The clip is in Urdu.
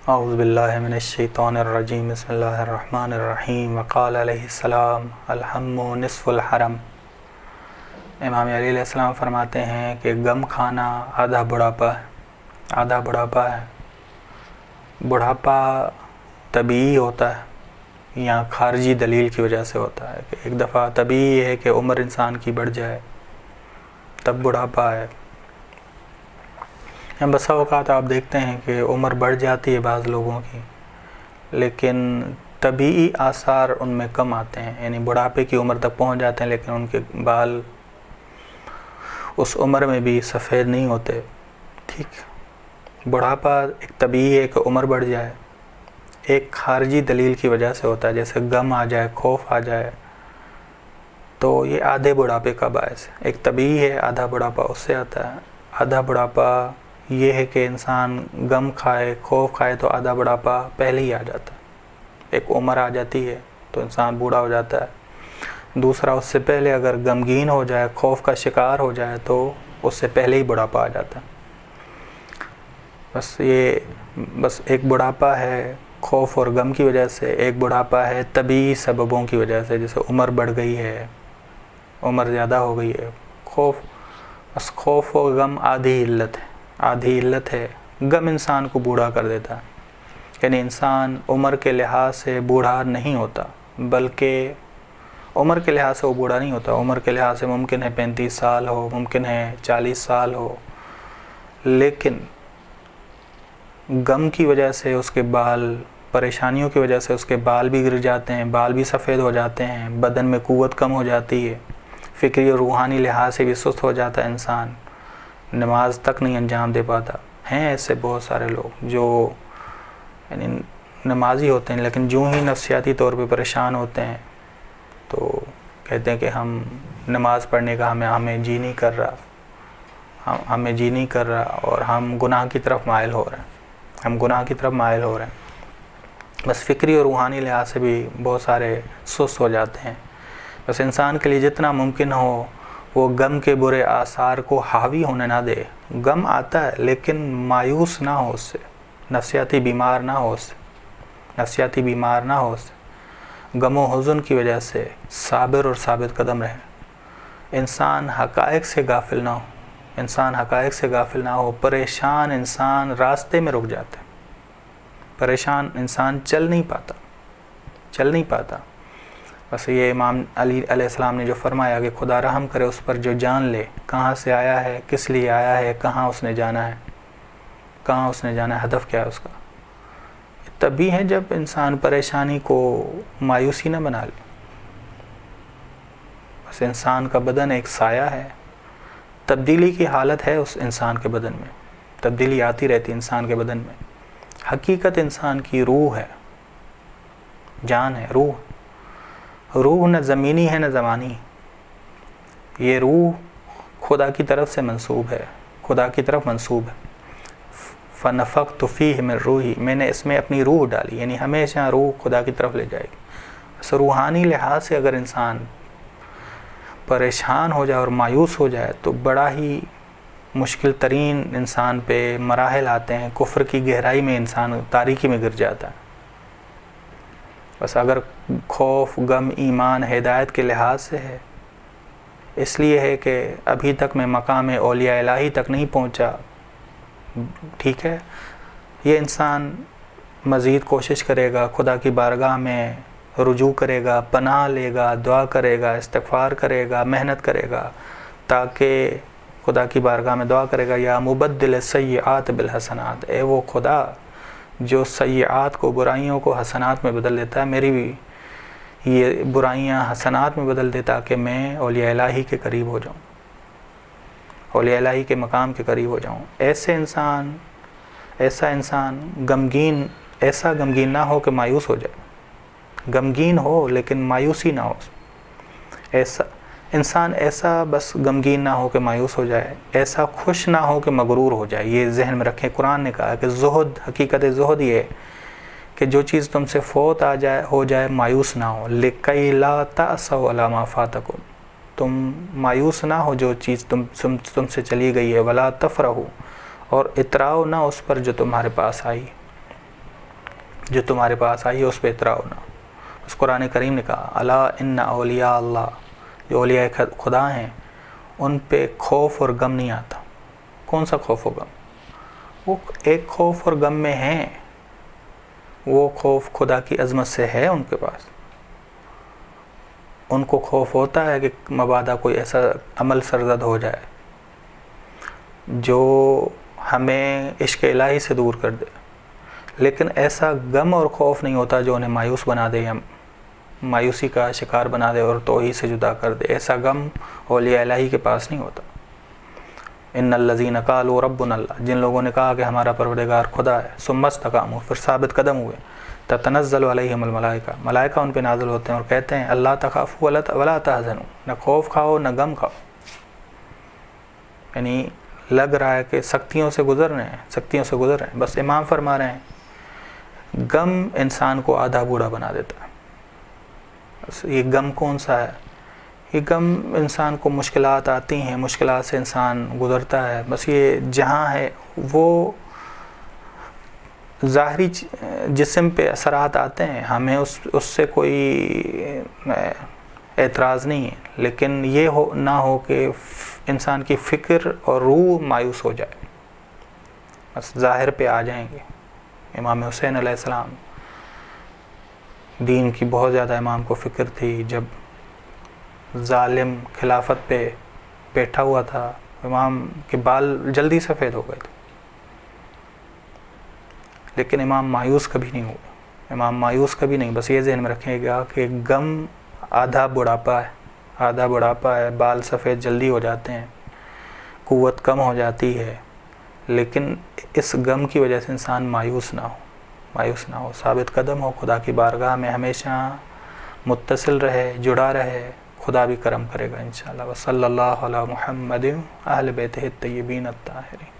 اعوذ باللہ من الشیطان الرجیم بسم اللہ الرحمن الرحیم وقال علیہ السلام الحم نصف الحرم۔ امام علی علیہ السلام فرماتے ہیں کہ غم کھانا آدھا بڑھاپا ہے، آدھا بڑھاپا ہے۔ بڑھاپا طبیعی ہوتا ہے یا خارجی دلیل کی وجہ سے ہوتا ہے کہ ایک دفعہ طبیعی ہے کہ عمر انسان کی بڑھ جائے تب بڑھاپا ہے، یا بسا اوقات آپ دیکھتے ہیں کہ عمر بڑھ جاتی ہے بعض لوگوں کی لیکن طبیعی آثار ان میں کم آتے ہیں، یعنی بڑھاپے کی عمر تک پہنچ جاتے ہیں لیکن ان کے بال اس عمر میں بھی سفید نہیں ہوتے۔ ٹھیک، بڑھاپا ایک طبیعی ہے کہ عمر بڑھ جائے، ایک خارجی دلیل کی وجہ سے ہوتا ہے، جیسے غم آ جائے، خوف آ جائے، تو یہ آدھے بڑھاپے کا باعث ہے۔ ایک طبیعی ہے، آدھا بڑھاپا اس سے آتا ہے۔ آدھا بڑھاپا یہ ہے کہ انسان غم کھائے، خوف کھائے تو آدھا بڑھاپا پہلے ہی آ جاتا ہے، ایک عمر آ جاتی ہے تو انسان بوڑھا ہو جاتا ہے۔ دوسرا، اس سے پہلے اگر غمگین ہو جائے، خوف کا شکار ہو جائے تو اس سے پہلے ہی بڑھاپا آ جاتا ہے۔ بس ایک بڑھاپا ہے خوف اور غم کی وجہ سے، ایک بڑھاپا ہے طبیعی سببوں کی وجہ سے، جیسے عمر بڑھ گئی ہے، عمر زیادہ ہو گئی ہے۔ بس خوف و غم آدھی علت ہے، آدھی علت ہے۔ غم انسان کو بوڑھا کر دیتا ہے، یعنی انسان عمر کے لحاظ سے بوڑھا نہیں ہوتا، بلکہ عمر کے لحاظ سے وہ بوڑھا نہیں ہوتا۔ عمر کے لحاظ سے ممکن ہے 35 سال ہو، ممکن ہے 40 سال ہو، لیکن غم کی وجہ سے اس کے بال، پریشانیوں کی وجہ سے اس کے بال بھی گر جاتے ہیں، بال بھی سفید ہو جاتے ہیں، بدن میں قوت کم ہو جاتی ہے، فکری اور روحانی لحاظ سے بھی سست ہو جاتا ہے انسان، نماز تک نہیں انجام دے پاتا۔ ہیں ایسے بہت سارے لوگ جو یعنی نمازی ہوتے ہیں لیکن جو ہی نفسیاتی طور پہ پریشان ہوتے ہیں تو کہتے ہیں کہ ہم نماز پڑھنے کا ہمیں جی نہیں کر رہا، ہمیں جی نہیں کر رہا، اور ہم گناہ کی طرف مائل ہو رہے ہیں، ہم گناہ کی طرف مائل ہو رہے ہیں۔ بس فکری اور روحانی لحاظ سے بھی بہت سارے سست ہو جاتے ہیں۔ بس انسان کے لیے جتنا ممکن ہو وہ غم کے برے آثار کو حاوی ہونے نہ دے۔ غم آتا ہے لیکن مایوس نہ ہو اس سے، نفسیاتی بیمار نہ ہو اس سے، نفسیاتی بیمار نہ ہو اس سے۔ غم و حزن کی وجہ سے صابر اور ثابت قدم رہے، انسان حقائق سے غافل نہ ہو، انسان حقائق سے غافل نہ ہو۔ پریشان انسان راستے میں رک جاتا ہے، پریشان انسان چل نہیں پاتا۔ بس یہ امام علی علیہ السلام نے جو فرمایا کہ خدا رحم کرے اس پر جو جان لے کہاں سے آیا ہے، کس لیے آیا ہے، کہاں اس نے جانا ہے، ہدف کیا ہے اس کا۔ تبھی ہے جب انسان پریشانی کو مایوسی نہ بنا لے۔ بس انسان کا بدن ایک سایہ ہے، تبدیلی کی حالت ہے اس انسان کے بدن میں، تبدیلی آتی رہتی انسان کے بدن میں۔ حقیقت انسان کی روح ہے، جان ہے، روح نہ زمینی ہے نہ زمانی، یہ روح خدا کی طرف سے منسوب ہے، خدا کی طرف منسوب ہے۔ فَنَفَخْتُ فِيهِ مِن رُوحِي، میں نے اس میں اپنی روح ڈالی، یعنی ہمیشہ روح خدا کی طرف لے جائے گی۔ بس روحانی لحاظ سے اگر انسان پریشان ہو جائے اور مایوس ہو جائے تو بڑا ہی مشکل ترین انسان پہ مراحل آتے ہیں، کفر کی گہرائی میں انسان تاریکی میں گر جاتا ہے۔ بس اگر خوف، غم، ایمان ہدایت کے لحاظ سے ہے، اس لیے ہے کہ ابھی تک میں مقام اولیاء الہی تک نہیں پہنچا، ٹھیک ہے، یہ انسان مزید کوشش کرے گا، خدا کی بارگاہ میں رجوع کرے گا، پناہ لے گا، دعا کرے گا، استغفار کرے گا، محنت کرے گا، تاکہ خدا کی بارگاہ میں دعا کرے گا، یا مبدل السیئات بالحسنات، اے وہ خدا جو سیئات کو، برائیوں کو حسنات میں بدل دیتا ہے، میری بھی یہ برائیاں حسنات میں بدل دے تاکہ میں اولیاء الہی کے قریب ہو جاؤں، اولیاء الہی کے مقام کے قریب ہو جاؤں۔ ایسا انسان غمگین نہ ہو کہ مایوس ہو جائے، غمگین ہو لیکن مایوسی نہ ہو، ایسا بس غمگین نہ ہو کہ مایوس ہو جائے، ایسا خوش نہ ہو کہ مغرور ہو جائے۔ یہ ذہن میں رکھیں، قرآن نے کہا کہ زہد، حقیقت زہد یہ ہے کہ جو چیز تم سے فوت ہو جائے مایوس نہ ہو۔ لِكَيْ لَا تَأْسَوْا عَلَىٰ مَا فَاتَكُمْ، تم مایوس نہ ہو جو چیز تم سے چلی گئی ہے، وَلَا تَفْرَحُوا، اور اتراؤ نہ اس پر جو تمہارے پاس آئی۔ جو تمہارے پاس آئی ہے اس پہ اتراؤ نہ۔ اس قرآن کریم نے کہا الا ان اولیاء اللہ، جو اولیاء خدا ہیں ان پہ خوف اور غم نہیں آتا۔ کون سا خوف و غم؟ وہ ایک خوف اور غم میں ہیں، وہ خوف خدا کی عظمت سے ہے ان کے پاس۔ ان کو خوف ہوتا ہے کہ مبادا کوئی ایسا عمل سرزد ہو جائے جو ہمیں عشق الہی سے دور کر دے، لیکن ایسا غم اور خوف نہیں ہوتا جو انہیں مایوس بنا دے یا مایوسی کا شکار بنا دے اور توحید سے جدا کر دے۔ ایسا غم اولیاء الہی کے پاس نہیں ہوتا۔ ان الذین قالوا ربنا اللہ، جن لوگوں نے کہا کہ ہمارا پروردگار خدا ہے، ثم استقاموا، پھر ثابت قدم ہوئے، تتنزل علیہم الملائکہ، ملائکہ ان پہ نازل ہوتے ہیں اور کہتے ہیں اللہ تخافوا ولا تحزنوا، نہ خوف کھاؤ نہ غم کھاؤ۔ یعنی لگ رہا ہے کہ سختیوں سے گزر رہے ہیں، بس امام فرما رہے ہیں غم انسان کو آدھا بوڑھا بنا دیتا ہے۔ بس یہ غم کون سا ہے؟ یہ غم انسان کو مشکلات آتی ہیں، مشکلات سے انسان گزرتا ہے، بس یہ جہاں ہے وہ ظاہری جسم پہ اثرات آتے ہیں، ہمیں اس سے کوئی اعتراض نہیں ہے، لیکن یہ نہ ہو کہ انسان کی فکر اور روح مایوس ہو جائے، بس ظاہر پہ آ جائیں گے۔ امام حسین علیہ السلام، دین کی بہت زیادہ امام کو فکر تھی، جب ظالم خلافت پہ بیٹھا ہوا تھا امام کے بال جلدی سفید ہو گئے تھے، لیکن امام مایوس کبھی نہیں ہوئے، بس یہ ذہن میں رکھیں گا کہ غم آدھا بڑھاپا ہے، بال سفید جلدی ہو جاتے ہیں، قوت کم ہو جاتی ہے، لیکن اس غم کی وجہ سے انسان مایوس نہ ہو، ثابت قدم ہو، خدا کی بارگاہ میں ہمیشہ متصل رہے، جڑا رہے، خدا بھی کرم کرے گا انشاءاللہ۔ وصلی اللہ علی محمد اہل بیتہ الطیبین الطاہرین۔